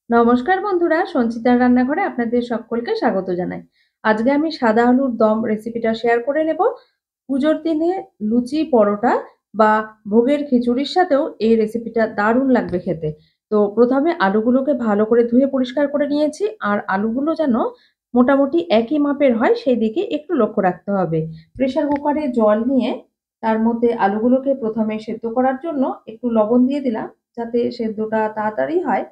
নমস্কার বন্ধুরা, সঞ্চিতার রান্নাঘরে আপনাদের সকলকে স্বাগত জানাই। আজকে আমি সাদা আলুর দম রেসিপিটা শেয়ার করে নেব। পুজোর দিনে লুচি, পরোটা বা ভোগের খিচুড়ির সাথেও এই রেসিপিটা দারুণ লাগবে খেতে। তো প্রথমে আলুগুলোকে ভালো করে ধুয়ে পরিষ্কার করে নিয়েছি, আর আলুগুলো যেন মোটামুটি একই মাপের হয় সেই দিকে একটু লক্ষ্য রাখতে হবে। প্রেসার কুকারে জল নিয়ে তার মধ্যে আলুগুলোকে প্রথমে সেদ্ধ করার জন্য একটু লবণ দিয়ে দিলাম, যাতে সেদ্ধটা তাড়াতাড়ি হয়।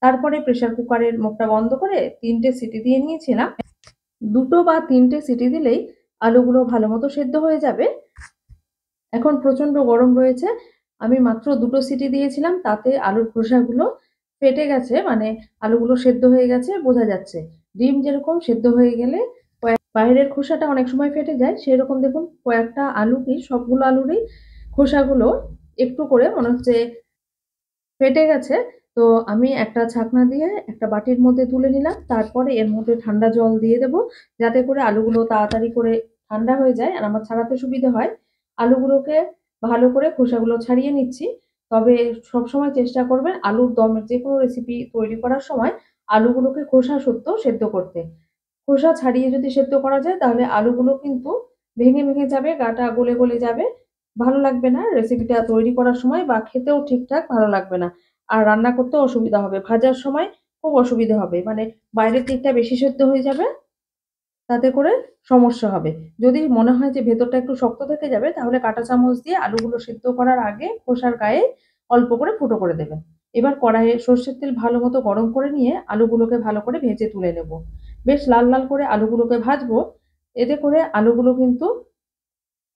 তারপরে প্রেসার কুকারের মুখটা বন্ধ করে ৩ টে সিটি দিয়ে নিয়েছিলাম। ২ টো বা ৩ টে সিটি দিলেই আলুগুলো ভালোমতো সেদ্ধ হয়ে যাবে। এখন প্রচণ্ড গরম রয়েছে। আমি মাত্র ২ টো সিটি দিয়েছিলাম, তাতে আলুর খোসাগুলো ফেটে গেছে, মানে আলুগুলো সেদ্ধ হয়ে গেছে বোঝা যাচ্ছে। ডিম যেরকম সেদ্ধ হয়ে গেলে বাইরের খোসাটা অনেক সময় ফেটে যায়, সেরকম দেখুন কয়েকটা আলু কি সবগুলো আলুরই খোসাগুলো একটু করে মনে হচ্ছে ফেটে গেছে। তো আমি একটা ছাঁকনা দিয়ে একটা বাটির মধ্যে তুলে নিলাম। তারপরে এর মধ্যে ঠান্ডা জল দিয়ে দেব, যাতে করে আলুগুলো তাড়াতাড়ি করে ঠান্ডা হয়ে যায় আর আমার ছাড়াতে সুবিধে হয়। আলুগুলোকে ভালো করে খোসাগুলো ছাড়িয়ে নিচ্ছি। তবে সবসময় চেষ্টা করবেন আলুর দমের যেকোনো রেসিপি তৈরি করার সময় আলুগুলোকে খোসা সত্ত্ব সেদ্ধ করতে। খোসা ছাড়িয়ে যদি সেদ্ধ করা যায় তাহলে আলুগুলো কিন্তু ভেঙে যাবে, গাটা গলে যাবে। ভালো লাগবে না রেসিপিটা তৈরি করার সময়, বা খেতেও ঠিকঠাক ভালো লাগবে না। আর রান্না করতেও অসুবিধা হবে। ভাজার সময় খুব অসুবিধে হবে। মানে বাইরের দিকটা বেশি সেদ্ধ হয়ে যাবে, তাতে করে সমস্যা হবে। যদি মনে হয় যে ভেতরটা একটু শক্ত থেকে যাবে, তাহলে কাঁটা চামচ দিয়ে আলুগুলো সিদ্ধ করার আগে খোসার গায়ে অল্প করে ফুটো করে দেবেন। এবার কড়াইয়ে সর্ষের তেল ভালোমতো গরম করে নিয়ে আলুগুলোকে ভালো করে ভেজে তুলে নেব। বেশ লাল করে আলুগুলোকে ভাজবো। এতে করে আলুগুলো কিন্তু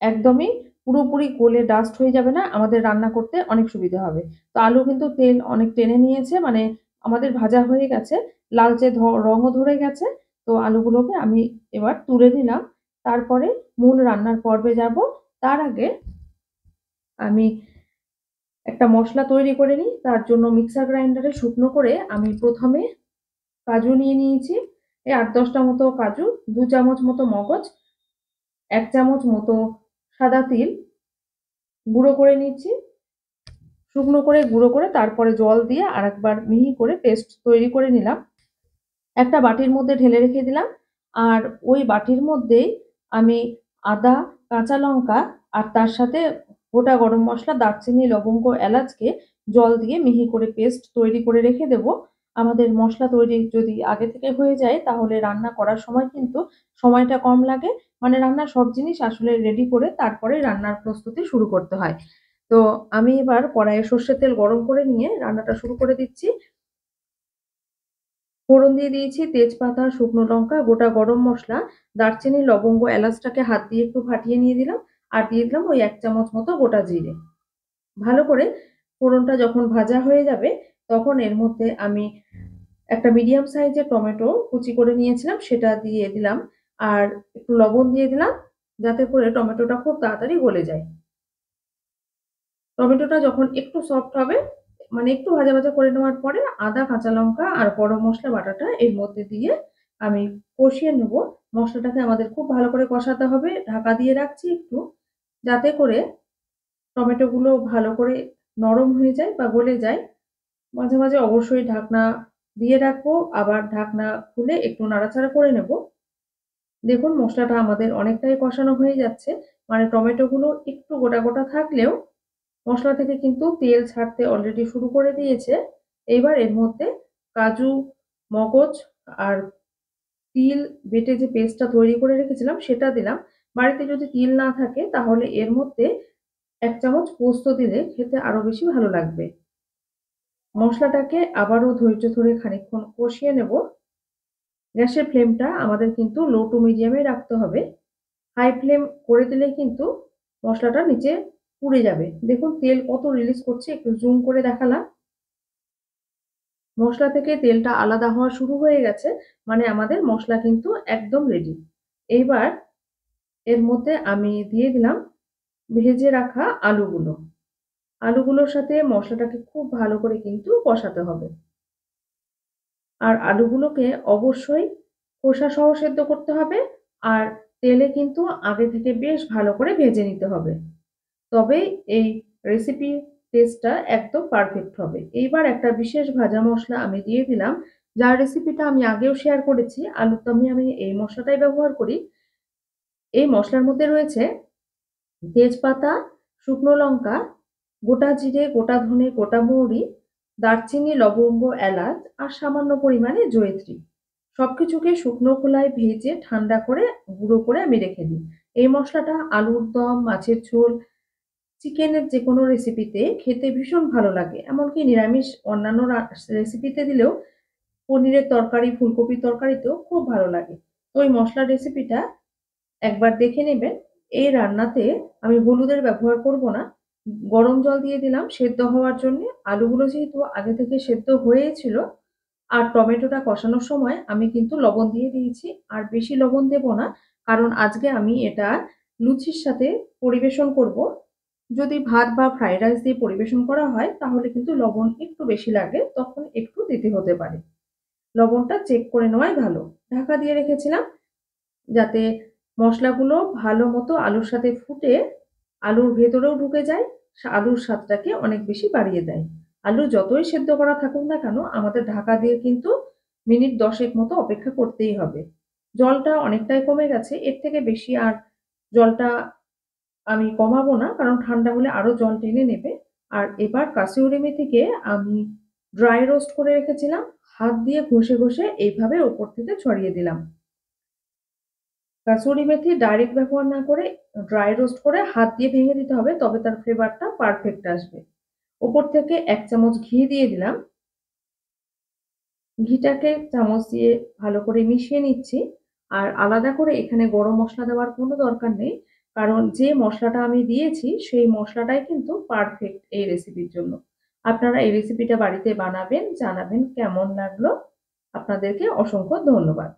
একদমই পুরোপুরি গলে ডাস্ট হয়ে যাবে না, আমাদের রান্না করতে অনেক সুবিধা হবে। তো আলু কিন্তু তেল অনেক টেনে নিয়েছে, মানে আমাদের ভাজা হয়ে গেছে, লালচে রঙও ধরে গেছে। তো আলুগুলোকে আমি এবার তুলে নিলাম। তারপরে মূল রান্নার পর্বে যাব। তার আগে আমি একটা মসলা তৈরি করে নিই। তার জন্য মিক্সার গ্রাইন্ডারে শুকনো করে আমি প্রথমে কাজু নিয়ে নিয়েছি। এই ৮-১০ টা মতো কাজু, ২ চামচ মতো মগজ, ১ চামচ মতো সাদা তিল গুঁড়ো করে নিচ্ছি। শুকনো করে গুঁড়ো করে তারপরে জল দিয়ে আরেকবার মিহি করে পেস্ট তৈরি করে নিলাম। একটা বাটির মধ্যে ঢেলে রেখে দিলাম। আর ওই বাটির মধ্যেই আমি আদা, কাঁচা লঙ্কা আর তার সাথে গোটা গরম মসলা, দারচিনি, লবঙ্গ, এলাচকে জল দিয়ে মিহি করে পেস্ট তৈরি করে রেখে দেব। আমাদের মসলা তৈরি যদি আগে থেকে হয়ে যায় তাহলে রান্না করার সময় কিন্তু সময়টা কম লাগে। মানে রান্নার সব জিনিস আসলে রেডি করে তারপরে রান্নার প্রস্তুতি শুরু করতে হয়। তো আমি এবার কড়াইয়ে সর্ষের তেল গরম করে নিয়ে রান্নাটা শুরু করে দিচ্ছি। ফোড়ন দিয়ে দিয়েছি তেজপাতা, শুকনো লঙ্কা, গোটা গরম মসলা, দারচিনি, লবঙ্গ, এলাচটাকে হাত দিয়ে একটু ফাটিয়ে নিয়ে দিলাম। আর দিয়ে দিলাম ওই ১ চামচ মতো গোটা জিরে। ভালো করে ফোড়নটা যখন ভাজা হয়ে যাবে, তখন এর মধ্যে আমি একটা মিডিয়াম সাইজের টমেটো কুচি করে নিয়েছিলাম, সেটা দিয়ে দিলাম। আর একটু লবণ দিয়ে দিলাম, যাতে করে টমেটোটা খুব তাড়াতাড়ি গলে যায়। টমেটোটা যখন একটু সফট হবে, মানে একটু ভাজা করে নেওয়ার পরে আদা, কাঁচা লঙ্কা আর গরম মসলা বাটাটা এর মধ্যে দিয়ে আমি কষিয়ে নেব। মসলাটাকে আমাদের খুব ভালো করে কষাতে হবে। ঢাকা দিয়ে রাখছি একটু, যাতে করে টমেটোগুলো ভালো করে নরম হয়ে যায় বা গলে যায়। মাঝে অবশ্যই ঢাকনা দিয়ে রাখবো, আবার ঢাকনা খুলে একটু নাড়াচাড়া করে নেব। দেখুন মসলাটা আমাদের অনেকটাই কষানো হয়ে যাচ্ছে। মানে টমেটোগুলো একটু গোটা থাকলেও মসলা থেকে কিন্তু তেল ছাড়তে অলরেডি শুরু করে দিয়েছে। এইবার এর মধ্যে কাজু, মগজ আর তিল বেটে যে পেস্টটা তৈরি করে রেখেছিলাম সেটা দিলাম। বাড়িতে যদি তিল না থাকে তাহলে এর মধ্যে ১ চামচ পোস্ত দিলে খেতে আরো বেশি ভালো লাগবে। মসলাটাকে আবারও ধৈর্য ধরে খানিকক্ষণ কষিয়ে নেব। গ্যাসের ফ্লেমটা আমাদের কিন্তু লো টু মিডিয়ামে রাখতে হবে। হাই ফ্লেম করে দিলে কিন্তু মসলাটা নিচে পুড়ে যাবে। দেখুন তেল কত রিলিজ করছে, একটু জুম করে দেখালাম। মসলা থেকে তেলটা আলাদা হওয়া শুরু হয়ে গেছে, মানে আমাদের মসলা কিন্তু একদম রেডি। এইবার এর মধ্যে আমি দিয়ে দিলাম ভেজে রাখা আলুগুলো। আলুগুলোর সাথে মসলাটাকে খুব ভালো করে কিন্তু কষাতে হবে। আর আলুগুলোকে অবশ্যই খোসা সহ সেদ্ধ করতে হবে। আর তেলে কিন্তু আগে থেকে বেশ ভালো করে ভেজে নিতে হবে। তবেই এই রেসিপিতে টেস্টটা একদম পারফেক্ট হবে। এইবার একটা বিশেষ ভাজা মসলা আমি দিয়ে দিলাম, যার রেসিপিটা আমি আগেও শেয়ার করেছি। আলুর দমে আমি এই মসলাটাই ব্যবহার করি। এই মসলার মধ্যে রয়েছে তেজপাতা, শুকনো লঙ্কা, গোটা জিরে, গোটা ধনে, গোটা মৌরি, দারচিনি, লবঙ্গ, এলাচ আর সামান্য পরিমাণে জয়িত্রী। সবকিছুকে শুকনো খোলায় ভেজে ঠান্ডা করে গুঁড়ো করে আমি রেখে দিই। এই মসলাটা আলুর দম, মাছের ঝোল, চিকেনের যেকোনো রেসিপিতে খেতে ভীষণ ভালো লাগে। এমনকি নিরামিষ অন্যান্য রেসিপিতে দিলেও পনিরের তরকারি, ফুলকপির তরকারিতেও খুব ভালো লাগে। তো এই মসলার রেসিপিটা একবার দেখে নেবেন। এই রান্নাতে আমি হলুদের ব্যবহার করব না। গরম জল দিয়ে দিলাম সেদ্ধ হওয়ার জন্যে। আলুগুলো যেহেতু আগে থেকে সেদ্ধ হয়েই ছিল, আর টমেটোটা কষানোর সময় আমি কিন্তু লবণ দিয়ে দিয়েছি। আর বেশি লবণ দেব না। কারণ আজকে আমি এটা লুচির সাথে পরিবেশন করব। যদি ভাত বা ফ্রাইড রাইস দিয়ে পরিবেশন করা হয় তাহলে কিন্তু লবণ একটু বেশি লাগে, তখন একটু দিতে হতে পারে। লবণটা চেক করে নেওয়াই ভালো। ঢাকা দিয়ে রেখেছিলাম যাতে মসলাগুলো ভালো মতো আলুর সাথে ফুটে আলুর ভেতরেও ঢুকে যায়, আলুর স্বাদটাকে অনেক বেশি বাড়িয়ে দেয়। আলু যতই সেদ্ধ করা থাকুক না কেন আমাদের ঢাকা দিয়ে কিন্তু মিনিট 10 মতো অপেক্ষা করতেই হবে। জলটা অনেকটাই কমে গেছে। এর থেকে বেশি আর জলটা আমি কমাবো না, কারণ ঠান্ডা হলে আরো জল টেনে নেবে। আর এবার কাসুরি মেথিকে আমি ড্রাই রোস্ট করে রেখেছিলাম। হাত দিয়ে ঘষে ঘষে এইভাবে ওপর থেকে ছড়িয়ে দিলাম। কাসুরি মেথি ডাইরেক্ট ব্যবহার না করে ড্রাই রোস্ট করে হাত দিয়ে ভেঙে দিতে হবে, তবে তার ফ্লেভারটা পারফেক্ট আসবে। ওপর থেকে 1 চামচ ঘি দিয়ে দিলাম। ঘিটাকে চামচ দিয়ে ভালো করে মিশিয়ে নিচ্ছি। আর আলাদা করে এখানে গরম মসলা দেওয়ার কোনো দরকার নেই। কারণ যে মসলাটা আমি দিয়েছি সেই মসলাটাই কিন্তু পারফেক্ট এই রেসিপির জন্য। আপনারা এই রেসিপিটা বাড়িতে বানাবেন, জানাবেন কেমন লাগলো। আপনাদেরকে অসংখ্য ধন্যবাদ।